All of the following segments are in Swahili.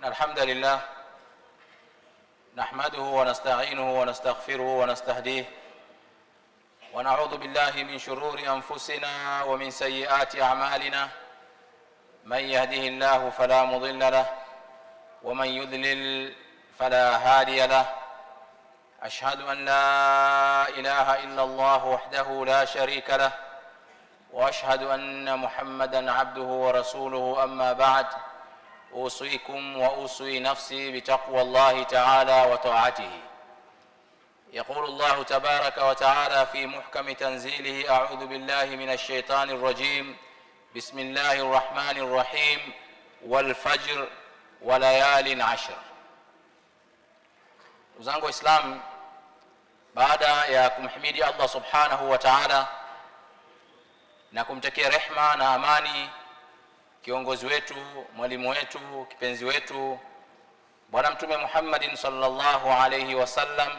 الحمد لله نحمده ونستعينه ونستغفره ونستهديه ونعوذ بالله من شرور أنفسنا ومن سيئات أعمالنا من يهده الله فلا مضل له ومن يضلل فلا هادي له أشهد أن لا إله إلا الله وحده لا شريك له وأشهد أن محمدًا عبده ورسوله أما بعد أوصيكم وأوصي نفسي بتقوى الله تعالى وطاعته. يقول الله تبارك وتعالى في محكم تنزيله: أعوذ بالله من الشيطان الرجيم بسم الله الرحمن الرحيم والفجر وليال عشر. Uzangu Islam, baada ya kumhimidi Allah subhanahu wa ta'ala na kumtakia rehma na amani kiongozi wetu, mwalimu wetu, kipenzi wetu Bwana Mtume Muhammadin sallallahu alayhi wasallam,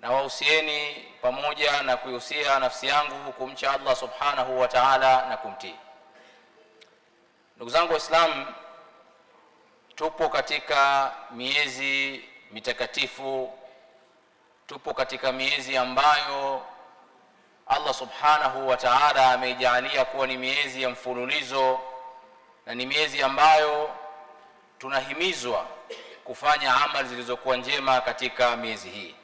na wahusieni pamoja na kuhusia nafsi yangu kumcha Allah subhanahu wa ta'ala na kumtii. Ndugu zangu Waislamu, tupo katika miezi mitakatifu, tupo katika miezi ambayo Allah subhanahu wa ta'ala ameijalia kuwa ni miezi ya mfululizo, na ni miezi ambayo tunahimizwa kufanya amali zilizokuwa njema katika miezi hii.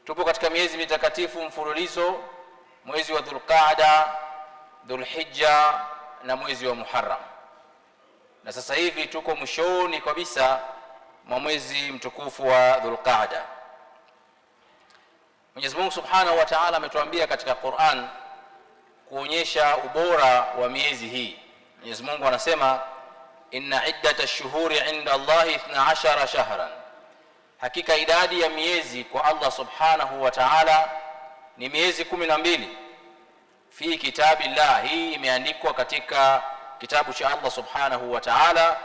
Tupo katika miezi mitakatifu mfululizo, mwezi wa Dhulqaada, Dhulhijja na mwezi wa Muharram. Na sasa hivi tuko mwishoni kabisa mwa mwezi mtukufu wa Dhulqaada. Mwenyezi Mungu Subhanahu wa Ta'ala ametuambia katika Qur'an kuonyesha ubora wa miezi hii. Mwenyezi Mungu anasema: inna iddatash shuhuri 'inda Allahi 12 shahran, hakika idadi ya miezi kwa Allah Subhanahu wa Ta'ala ni miezi 12. Fi kitabillah, hii imeandikwa katika kitabu cha Allah Subhanahu wa Ta'ala,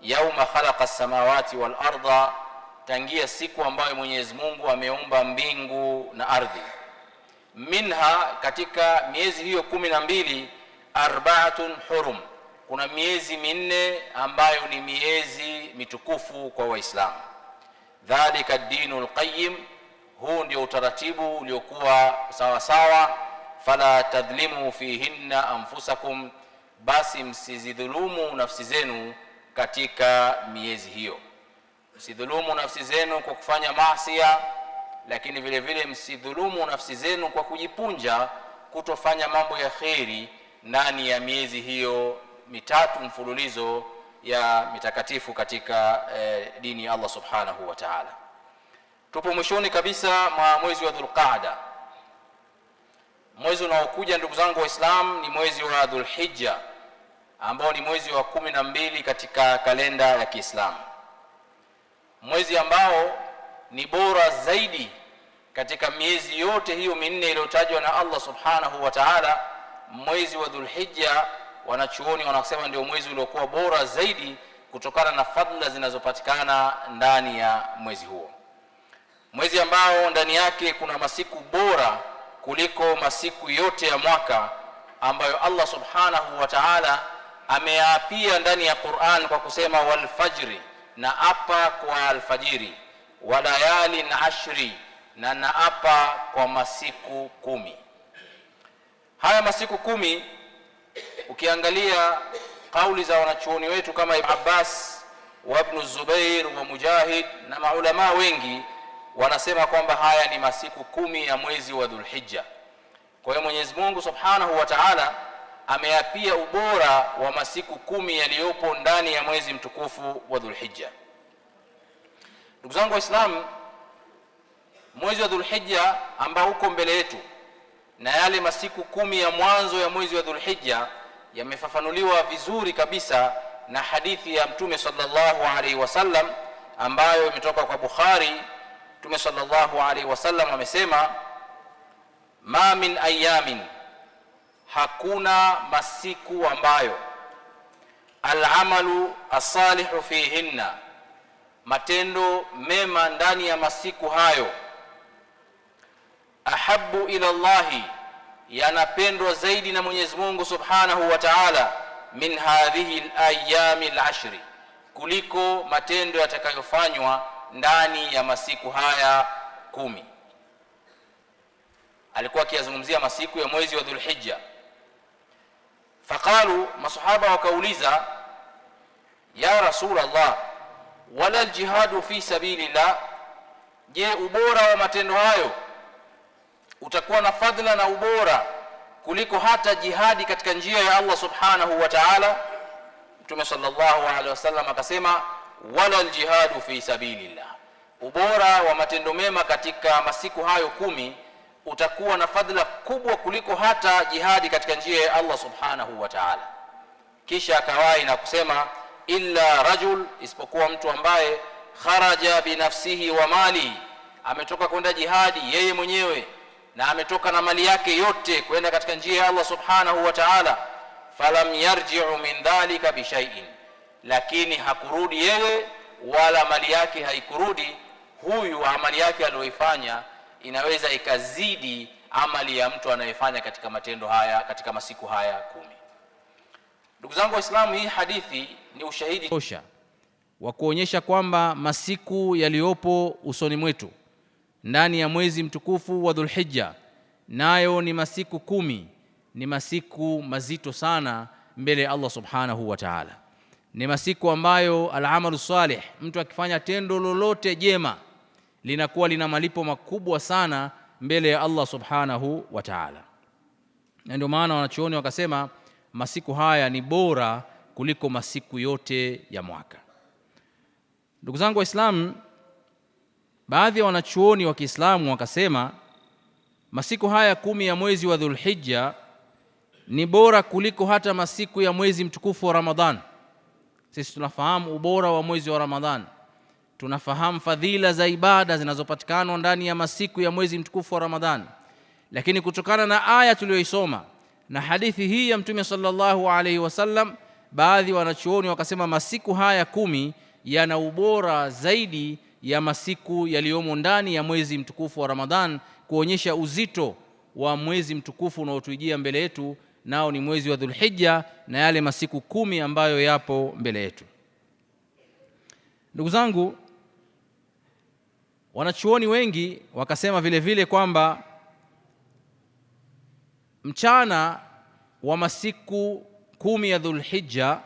yauma khalaqa as-samawati wal arda, tangia siku ambayo Mwenyezi Mungu ameumba mbingu na ardhi. Minha, katika miezi hiyo 12, arba'atun hurum, kuna miezi minne ambayo ni miezi mitukufu kwa Waislamu. Dhalika ad-dinul qayyim, huu ndio utaratibu uliokuwa sawa sawa. Fala tadhlimu fihinna anfusakum, basi msizidhulumu nafsi zenu katika miezi hiyo. Msidhulumu nafsi zenu kwa kufanya maasiya, lakini vile vile msidhulumu nafsi zenu kwa kujipunja kutofanya mambo ya khairi ndani ya miezi hiyo mitatu mfululizo ya mitakatifu katika dini ya Allah subhanahu wa ta'ala. Tupo mwishoni kabisa mwa mwezi wa Dhulqaada. Mwezi unaokuja ndugu zangu Waislamu ni mwezi wa Dhulhijja, ambao ni mwezi wa 12 katika kalenda ya Kiislamu, mwezi ambao ni bora zaidi katika miezi yote hiyo minne iliyotajwa na Allah subhanahu wa ta'ala. Mwezi wa Dhulhijja, wanachuoni wanasema ndio mwezi uliokuwa bora zaidi kutokana na fadhila zinazopatikana ndani ya mwezi huo, mwezi ambao ndani yake kuna masiku bora kuliko masiku yote ya mwaka, ambayo Allah subhanahu wa ta'ala ameapia ndani ya Qur'an kwa kusema wal fajri, na apa kwa alfajiri, wa layalin ashri, na naapa kwa masiku 10. Haya masiku 10, ukiangalia kauli za wanachuoni wetu kama Ibn Abbas wa Ibn Zubair wa Mujahid na maulama wengi, wanasema kwamba haya ni masiku 10 ya mwezi wa Dhulhijja. Kwa hiyo Mwenyezi Mungu Subhanahu wa Ta'ala ameapia ubora wa masiku 10 yaliyopo ndani ya mwezi mtukufu wa Dhulhijja. Ndugu zangu Waislamu, mwezi wa Dhulhijja ambao uko mbele yetu na yale masiku 10 ya mwanzo ya mwezi wa Dhulhijja yamefafanuliwa vizuri kabisa na hadithi ya Mtume sallallahu alaihi wasallam ambayo imetoka kwa Bukhari. Mtume sallallahu alaihi wasallam amesema: ma min ayamin, hakuna masiku ambayo al-amalu as-salihu fihinna, matendo mema ndani ya masiku hayo, ahabbu ila Allahi, yanapendwa zaidi na Mwenyezi Mungu Subhanahu wa Ta'ala, min hadhihi al-ayami al-ashri, kuliko matendo yatakayofanywa ndani ya masiku haya 10. Alikuwa akizungumzia masiku ya mwezi wa Dhulhijja. Faqalu, masahaba wakauliza, ya Rasulullah, wala aljihadu fi sabilillah, je, ubora wa matendo hayo utakuwa na fadhila na ubora kuliko hata jihadi katika njia ya Allah subhanahu wa ta'ala? Mtume sallallahu alaihi wasallam akasema, wala aljihadu fi sabilillah, ubora wa matendo mema katika masiku hayo 10 utakuwa na fadhila kubwa kuliko hata jihadi katika njia ya Allah subhanahu wa ta'ala. Kisha akawahi na kusema, illa rajul, isipokuwa mtu ambaye kharaja binafsihi wa mali, ametoka kwenda jihadi yeye mwenyewe na ametoka na mali yake yote kwenda katika njia ya Allah subhanahu wa ta'ala, falam yarji'u min dhalika bi shay'in, lakini hakurudi yeye wala mali yake haikurudi, huyu amali yake aliyoifanya inaweza ikazidi amali ya mtu anayefanya katika matendo haya katika masiku haya 10. Ndugu zangu Waislamu, hii hadithi ni ushahidi tosha wa kuonyesha kwamba masiku yaliyopo usoni mwetu ndani ya mwezi mtukufu wa Dhulhijja, nayo ni masiku 10, ni masiku mazito sana mbele ya Allah subhanahu wa ta'ala. Ni masiku ambayo al-amalu salih, mtu akifanya tendo lolote jema, linakuwa lina malipo makubwa sana mbele ya Allah subhanahu wa ta'ala. Na ndio maana wanachuoni wakasema masiku haya ni bora kuliko masiku yote ya mwaka. Ndugu zangu Waislamu, baadhi ya wanachuoni wa Kiislamu wakasema masiku haya 10 ya mwezi wa Dhulhijja ni bora kuliko hata masiku ya mwezi mtukufu wa Ramadhan. Sisi tunafahamu ubora wa mwezi wa Ramadhan, tunafahamu fadhila za ibada zinazopatikana ndani ya masiku ya mwezi mtukufu wa Ramadhan, lakini kutokana na aya tuliyoisoma na hadithi hii ya Mtume sallallahu alaihi wasallam, baadhi wanachuoni wakasema masiku haya 10 yana ubora zaidi ya masiku yaliyomo ndani ya mwezi mtukufu wa Ramadhan, kuonyesha uzito wa mwezi mtukufu unaotujia mbele yetu, nao ni mwezi wa Dhulhijja na yale masiku 10 ambayo yapo mbele yetu. Ndugu zangu, wanachuoni wengi wakasema vile vile kwamba mchana wa masiku 10 ya Dhulhijja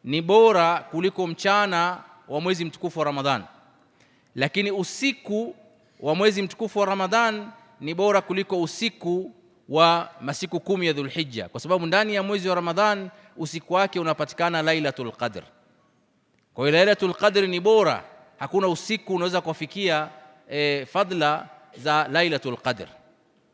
ni bora kuliko mchana wa mwezi mtukufu wa Ramadhan, lakini usiku wa mwezi mtukufu wa Ramadhan ni bora kuliko usiku wa masiku 10 ya Dhulhijja, kwa sababu ndani ya mwezi wa Ramadhan usiku wake unapatikana Lailatul Qadr. Kwa hiyo Lailatul Qadr ni bora, hakuna usiku unaweza kufikia fadla za Lailatul Qadr.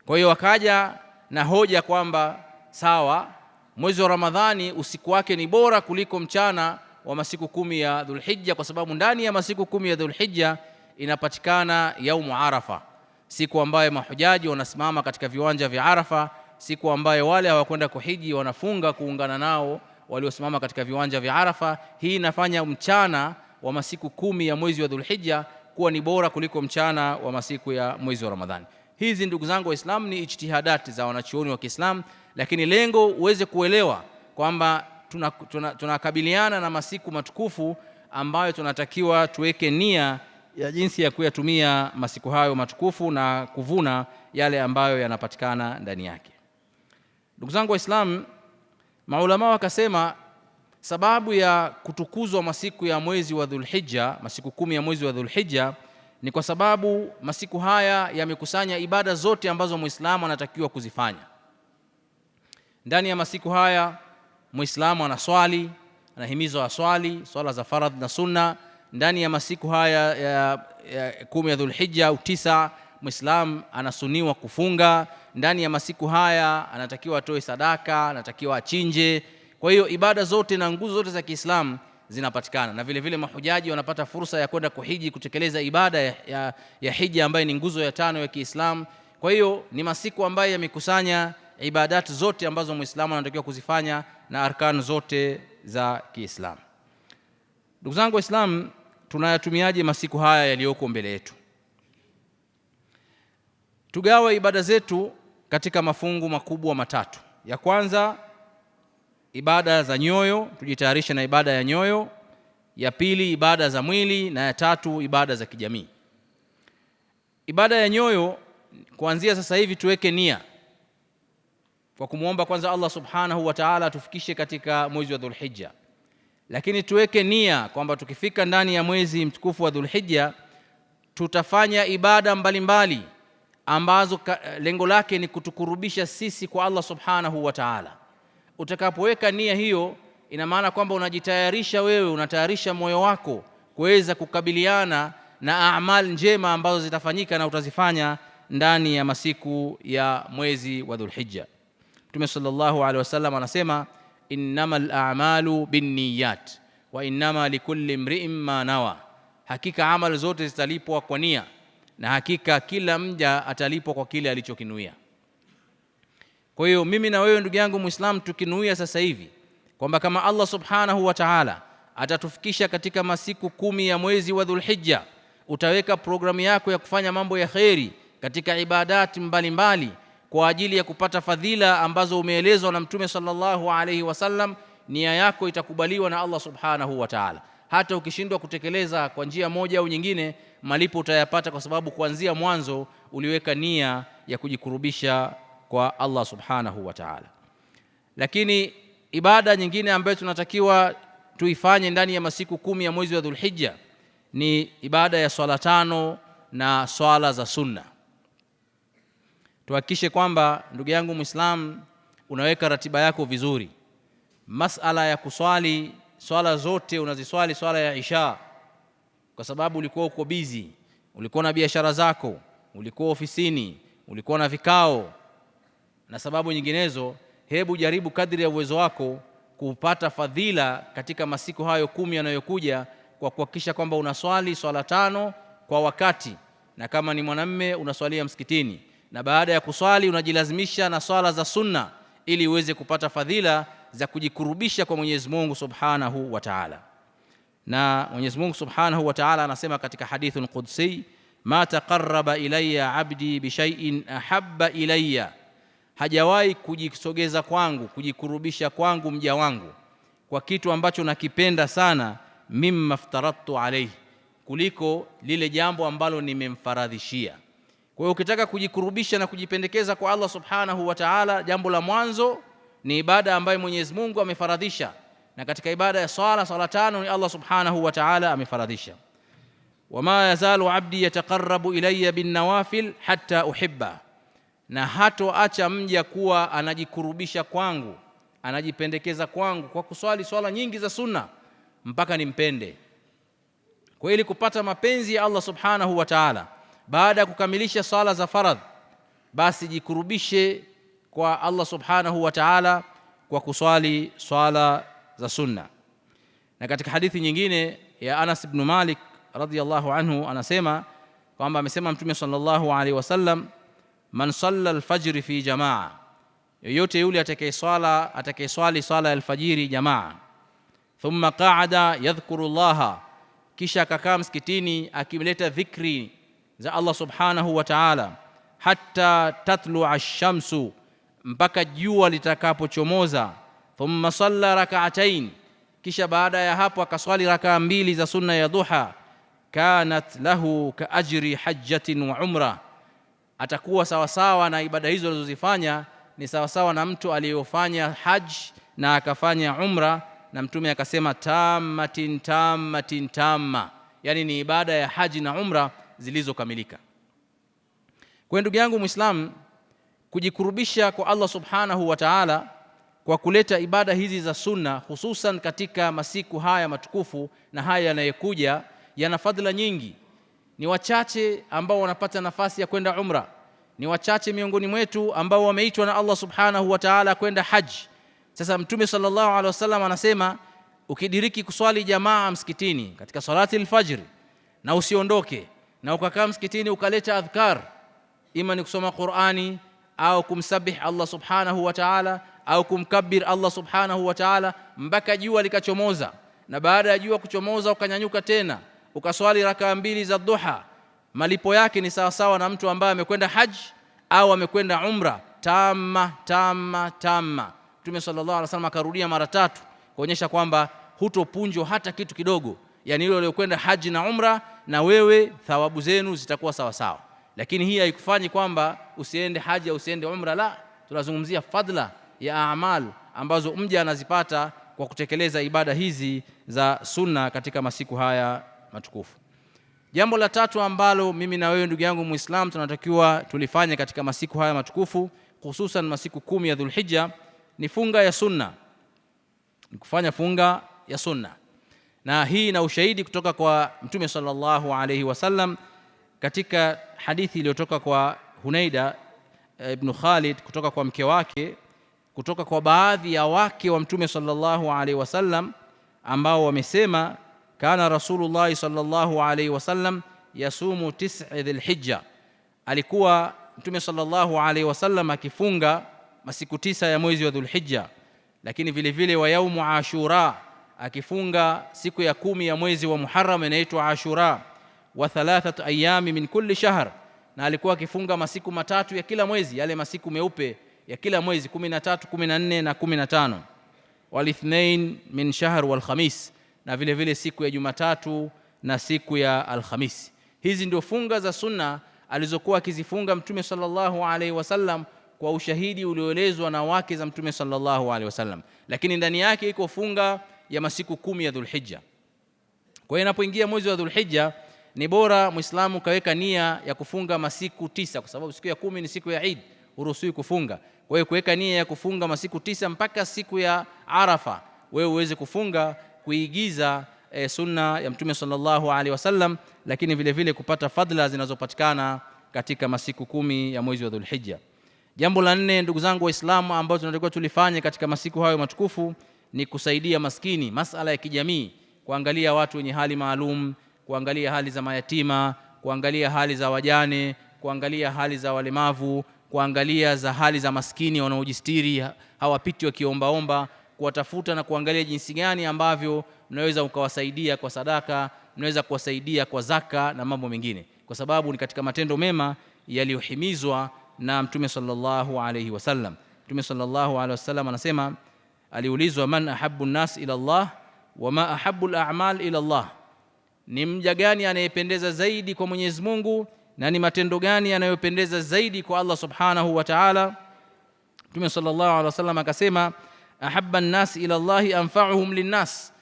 Kwa hiyo wakaja na hoja kwamba sawa, mwezi wa Ramadhani usiku wake ni bora kuliko mchana wa masiku 10 ya Dhulhijja, kwa sababu ndani ya masiku 10 ya Dhulhijja inapatikana yaumu Arafa, siku ambayo mahujaji wanasimama katika viwanja vya Arafa, siku ambayo wale hawakwenda kuhiji wanafunga kuungana nao waliosimama katika viwanja vya Arafa. Hii inafanya mchana wa masiku 10 ya mwezi wa Dhulhijja kuwa ni bora kuliko mchana wa masiku ya mwezi wa Ramadhani. Hizi ndugu zangu Waislamu ni ijtihadati za wanachuoni wa Kiislamu, lakini lengo uweze kuelewa kwamba tunakabiliana na masiku matukufu ambayo tunatakiwa tuweke nia ya jinsi ya kuyatumia masiku hayo matukufu na kuvuna yale ambayo yanapatikana ndani yake. Ndugu zangu Waislamu, maulama wakasema sababu ya kutukuzwa masiku ya mwezi wa Dhulhijja, masiku 10 ya mwezi wa Dhulhijja, ni kwa sababu masiku haya yamekusanya ibada zote ambazo Muislamu anatakiwa kuzifanya. Ndani ya masiku haya Muislamu anaswali, anahimizwa aswali swala za faradhi na sunna. Ndani ya masiku haya ya 10 ya Dhulhijja au 9, Muislamu anasuniwa kufunga. Ndani ya masiku haya anatakiwa atoe sadaka, anatakiwa achinje. Kwa hiyo ibada zote na nguzo zote za Kiislamu zinapatikana, na vile vile mahujaji wanapata fursa ya kwenda kuhiji, kutekeleza ibada ya hija ambayo ni nguzo ya 5 ya Kiislamu. Kwa hiyo ni masiku ambayo yamekusanya ibadati zote ambazo Muislamu anatakiwa kuzifanya na arkanu zote za Kiislamu. Ndugu zangu Waislamu, tunayatumiaje masiku haya yaliyoko mbele yetu? Tugawe ibada zetu katika mafungu makubwa matatu. Ya kwanza, ibada za nyoyo, tujitayarishe na ibada ya nyoyo. ya pili ibada za mwili, na ya tatu ibada za kijamii. Ibada ya nyoyo, kuanzia sasa hivi tuweke nia kwa kumuomba kwanza Allah subhanahu wa ta'ala tufikishe katika mwezi wa Dhulhijja, lakini tuweke nia kwamba tukifika ndani ya mwezi mtukufu wa Dhulhijja tutafanya ibada mbalimbali ambazo lengo lake ni kutukurubisha sisi kwa Allah subhanahu wa ta'ala. Utakapoweka nia hiyo, ina maana kwamba unajitayarisha wewe, unatayarisha moyo wako kuweza kukabiliana na amali njema ambazo zitafanyika na utazifanya ndani ya masiku ya mwezi wa Dhulhijja. Mtume sallallahu alaihi wasallam anasema, innamal a'malu binniyat wa innama likulli imri'in ma nawa, hakika amali zote zitalipwa kwa nia na hakika kila mja atalipwa kwa kile alichokinuia. Kwa hiyo mimi na wewe ndugu yangu Muislamu, tukinuia sasa hivi kwamba kama Allah subhanahu wa ta'ala atatufikisha katika masiku 10 ya mwezi wa Dhulhijja, utaweka programu yako ya kufanya mambo ya kheri katika ibadati mbalimbali kwa ajili ya kupata fadhila ambazo umeelezwa na Mtume sallallahu alaihi wasallam, nia yako itakubaliwa na Allah subhanahu wa ta'ala. Hata ukishindwa kutekeleza kwa njia moja au nyingine, malipo utayapata, kwa sababu kuanzia mwanzo uliweka nia ya kujikurubisha kwa Allah subhanahu wa ta'ala. Lakini ibada nyingine ambayo tunatakiwa tuifanye ndani ya masiku 10 ya mwezi wa Dhulhijja ni ibada ya swala 5 na swala za sunna. Tuhakikishe kwamba ndugu yangu Muislam unaweka ratiba yako vizuri. Masala ya kuswali swala zote unaziswali swala ya Isha kwa sababu ulikuwa uko busy, ulikuwa na biashara zako, ulikuwa ofisini, ulikuwa na vikao na sababu nyinginezo. Hebu jaribu kadri ya uwezo wako kupata fadhila katika masiku hayo 10 yanayokuja kwa kuhakikisha kwamba unaswali swala 5 kwa wakati, na kama ni mwanamume unaswalia msikitini, na baada ya kuswali unajilazimisha na swala za sunna ili uweze kupata fadhila za kujikurubisha kwa Mwenyezi Mungu Subhanahu wa Ta'ala. Na Mwenyezi Mungu Subhanahu wa Ta'ala anasema katika hadithul qudsi, ma taqarraba ilayya abdi bi shay'in ahabba ilayya, hajawahi kujisogeza kwangu, kujikurubisha kwangu mja wangu kwa kitu ambacho nakipenda sana, mimma aftaradtu alayhi, kuliko lile jambo ambalo nimemfaradhishia. Kwa hiyo ukitaka kujikurubisha na kujipendekeza kwa Allah Subhanahu wa Ta'ala, jambo la mwanzo ni ibada ambayo Mwenyezi Mungu amefaradhisha, na katika ibada ya swala 5 ni Allah Subhanahu wa Ta'ala amefaradhisha. Wama yazalu abdi yataqarrabu ilayya bin nawafil hatta uhibba, na hatoacha mja kuwa anajikurubisha kwangu, anajipendekeza kwangu kwa kuswali swala nyingi za sunna mpaka nimpende. Kwa ili kupata mapenzi ya Allah Subhanahu wa Ta'ala, baada ya kukamilisha swala za faradh, basi jikurubishe kwa Allah Subhanahu wa Ta'ala kwa kuswali swala za sunna. Na katika hadithi nyingine ya Anas ibn Malik radhiyallahu anhu anasema kwamba amesema Mtume sallallahu alaihi wasallam, man salla al-fajr fi jamaa, yoyote yule atakayeswali swala ya alfajiri jamaa, thumma qa'ada yadhkuru Allah, kisha akakaa msikitini akimleta dhikri za Allah Subhanahu wa Ta'ala, hatta tatlu'a ash-shamsu, mpaka jua litakapochomoza, thumma salla rak'atayn, kisha baada ya hapo akaswali rakaa 2 za sunna ya duha, kanat lahu ka ajri hajjatin wa umra, atakuwa sawasawa na ibada hizo alizozifanya ni sawasawa na mtu aliyofanya haji na akafanya umra. Na Mtume akasema tammatin tammatin tamma, yani ni ibada ya haji na umra zilizokamilika. Kwa ndugu yangu Muislamu, kujikurubisha kwa Allah Subhanahu wa Ta'ala kwa kuleta ibada hizi za sunna, hususan katika masiku haya matukufu na haya yanayokuja, yana fadhila nyingi. Ni wachache ambao wanapata nafasi ya kwenda umra, ni wachache miongoni mwetu ambao wameitwa na Allah Subhanahu wa Ta'ala kwenda haji. Sasa Mtume sallallahu alaihi wasallam anasema, ukidiriki kuswali jamaa msikitini katika salati al-fajr na usiondoke na ukakaa msikitini ukaleta adhkar, ima ni kusoma Qur'ani au kumsabih Allah Subhanahu wa Ta'ala au kumkabir Allah Subhanahu wa Ta'ala mpaka jua likachomoza, na baada ya jua kuchomoza ukanyanyuka tena ukaswali rakaa 2 za duha, malipo yake ni sawa sawa na mtu ambaye amekwenda haji au amekwenda umra tamma tamma tamma. Mtume sallallahu alaihi wasallam akarudia mara 3 kuonyesha kwamba hutopunjwa hata kitu kidogo yani yule aliyokwenda haji na umra, na wewe thawabu zenu zitakuwa sawa sawa. Lakini hii haikufanyi kwamba usiende haji au usiende umra, la, tunazungumzia fadla ya a'mal ambazo mja anazipata kwa kutekeleza ibada hizi za sunna katika masiku haya matukufu. Jambo la tatu ambalo mimi na wewe ndugu yangu Muislam tunatakiwa tulifanye katika masiku haya matukufu, hususan masiku 10 ya Dhulhijja, ni funga ya sunna, ni kufanya funga ya sunna. Na hii na ushahidi kutoka kwa Mtume sallallahu alayhi wasallam katika hadithi iliyotoka kwa Hunaida ibn Khalid kutoka kwa mke wake, kutoka kwa baadhi ya wake wa Mtume sallallahu alayhi wasallam ambao wamesema kana Rasulullah sallallahu alayhi wasallam yasumu 9 Dhulhijja, alikuwa Mtume sallallahu alayhi wasallam akifunga masiku 9 ya mwezi wa Dhulhijja, lakini vile vile wa yaumu Ashura, akifunga siku ya 10 ya mwezi wa Muharram inaitwa Ashura, wa 3 ayami min kulli shahr, na alikuwa akifunga masiku matatu ya kila mwezi, yale masiku meupe ya kila mwezi 13, 14 na 15, wal ithnain min shahr wal khamis, na vile vile siku ya Jumatatu na siku ya Alhamisi. Hizi ndio funga za sunna alizokuwa akizifunga Mtume sallallahu alaihi wasallam kwa ushahidi ulioelezwa na wake za Mtume sallallahu alaihi wasallam, lakini ndani yake iko funga ya masiku 10 ya Dhulhijja. Kwa hiyo inapoingia mwezi wa Dhulhijja ni bora Muislamu kaweka nia ya kufunga masiku 9, kwa sababu siku ya 10 ni siku ya Eid, huruhusiwi kufunga. Kwa hiyo kuweka nia ya kufunga masiku 9 mpaka siku ya Arafa, wewe uweze kufunga, kuigiza sunna ya Mtume sallallahu alaihi wasallam, lakini vile vile kupata fadhila zinazopatikana katika masiku 10 ya mwezi wa Dhulhijja. Jambo la 4 ndugu zangu Waislamu ambao tunatakiwa tulifanye katika masiku hayo matukufu ni kusaidia maskini, masala ya kijamii, kuangalia watu wenye hali maalum, kuangalia hali za mayatima, kuangalia hali za wajane, kuangalia hali za walemavu, kuangalia za hali za maskini wanaojistiri hawapiti wakiombaomba, kuwatafuta na kuangalia jinsi gani ambavyo mnaweza ukawasaidia kwa sadaka, mnaweza kuwasaidia kwa zaka na mambo mengine, kwa sababu ni katika matendo mema yaliyohimizwa na Mtume sallallahu alayhi wasallam. Mtume sallallahu alayhi wasallam anasema, aliulizwa man ahabbu an-nas ila Allah wa ma ahabbu al-a'mal ila Allah, ni mja gani anayependeza zaidi kwa Mwenyezi Mungu na ni matendo gani yanayopendeza zaidi kwa Allah subhanahu wa ta'ala? Mtume sallallahu alayhi wasallam akasema, ahabba an-nas ila Allah anfa'uhum lin-nas,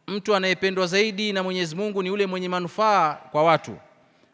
mtu anayependwa zaidi na Mwenyezi Mungu ni yule mwenye manufaa kwa watu.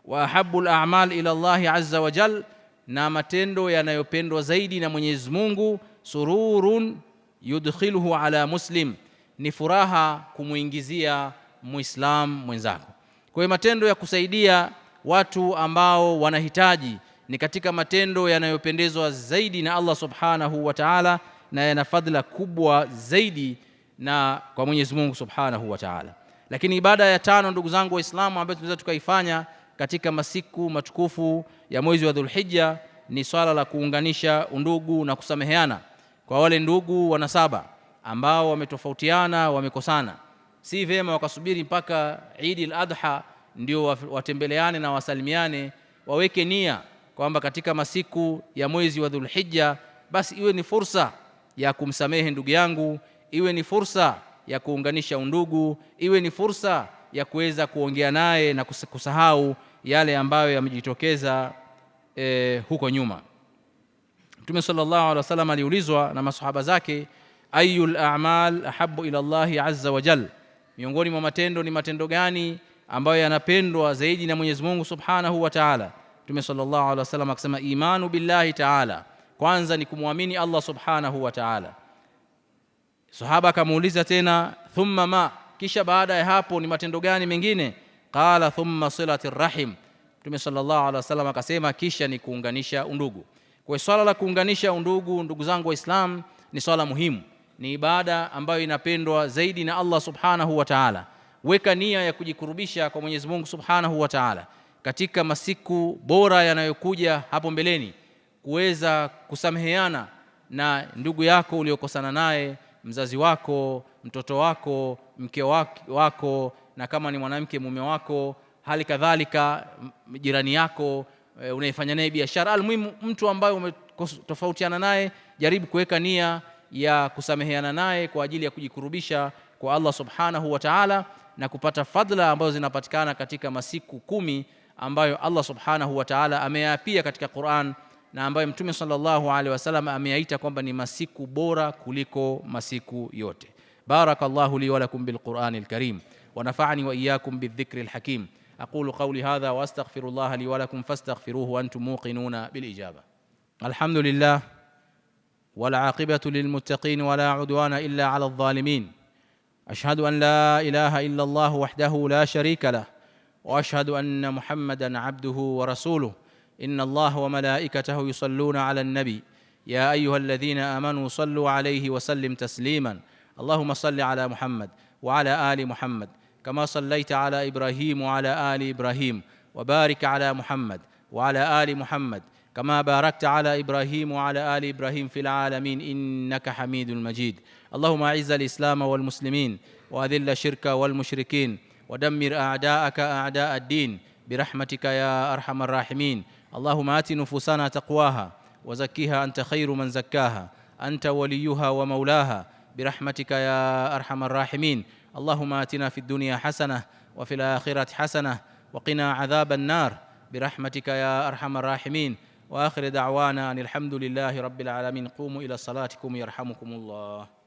Wa ahabbu al-a'mal ila Allah azza wa jal, na matendo yanayopendwa zaidi na Mwenyezi Mungu, sururun yudkhiluhu ala muslim, ni furaha kumuingizia Muislam mwenzako. Kwa hiyo matendo ya kusaidia watu ambao wanahitaji ni katika matendo yanayopendezwa zaidi na Allah subhanahu wa ta'ala, na yana fadhila kubwa zaidi na kwa Mwenyezi Mungu subhanahu wa ta'ala. Lakini ibada ya 5 ndugu zangu Waislamu ambayo tunaweza tukaifanya katika masiku matukufu ya mwezi wa Dhulhijja ni swala la kuunganisha undugu na kusameheana kwa wale ndugu wanasaba ambao wametofautiana, wamekosana. Si vyema wakasubiri mpaka Eid al-Adha ndio watembeleane na wasalimiane. Waweke nia kwamba katika masiku ya mwezi wa Dhulhijja basi iwe ni fursa ya kumsamehe ndugu yangu, iwe ni fursa ya kuunganisha undugu, iwe ni fursa ya kuweza kuongea naye na kusahau yale ambayo yamejitokeza huko nyuma. Mtume sallallahu alaihi wasallam aliulizwa na masahaba zake, ayul a'mal ahabbu ila Allah azza wa jal, miongoni mwa matendo ni matendo gani ambayo yanapendwa zaidi na Mwenyezi Mungu subhanahu wa ta'ala? Mtume sallallahu alaihi wasallam akasema, imanu billahi ta'ala, kwanza ni kumwamini Allah subhanahu wa ta'ala. Sahaba akamuuliza tena, thumma ma, kisha baada ya hapo ni matendo gani mengine? Qala thumma silatir rahim, Mtume sallallahu alaihi wasallam akasema kisha ni kuunganisha undugu. Kwa swala la kuunganisha undugu, ndugu zangu Waislamu, ni swala muhimu, ni ibada ambayo inapendwa zaidi na Allah subhanahu wa ta'ala. Weka nia ya kujikurubisha kwa Mwenyezi Mungu subhanahu wa ta'ala katika masiku bora yanayokuja hapo mbeleni, kuweza kusameheana na ndugu yako uliokosana naye, mzazi wako, mtoto wako, mke wako, na kama ni mwanamke mume wako, hali kadhalika jirani yako unayefanya naye biashara. Almuhimu mtu ambaye umetofautiana naye, jaribu kuweka nia ya kusameheana naye kwa ajili ya kujikurubisha kwa Allah subhanahu wa ta'ala, na kupata fadhila ambazo zinapatikana katika masiku 10 ambayo Allah subhanahu wa ta'ala ameyaapia katika Qur'an, na ambayo Mtume sallallahu alaihi wasallam ameyaita kwamba ni masiku bora kuliko masiku yote. Barakallahu li wa lakum bil Qur'anil Karim wa nafa'ani wa iyyakum bidh-dhikril hakim. أقول قولي هذا وأستغفر الله لي ولكم فاستغفروه وأنتم موقنون بالإجابة. الحمد لله والعاقبة للمتقين ولا عدوان إلا على الظالمين. أشهد أن لا إله إلا الله وحده لا شريك له، وأشهد أن محمدًا عبده ورسوله. إن الله وملائكته يصلون على النبي يا أيها الذين آمنوا صلوا عليه وسلم تسليمًا. اللهم صل على محمد وعلى آل محمد كما صليت على إبراهيم وعلى آل إبراهيم، وبارك على محمد وعلى آل محمد كما باركت على إبراهيم وعلى آل إبراهيم في العالمين إنك حميد مجيد. اللهم أعز الإسلام والمسلمين وأذل الشرك والمشركين ودمر أعداءك أعداء الدين برحمتك يا أرحم الراحمين. اللهم آت نفوسنا تقواها وزكيها أنت خير من زكاها، أنت وليها ومولاها برحمتك يا أرحم الراحمين. اللهم آتنا في الدنيا حسنة وفي الآخرة حسنة وقنا عذاب النار برحمتك يا أرحم الراحمين. وآخر دعوانا أن الحمد لله رب العالمين. قوموا إلى صلاتكم يرحمكم الله.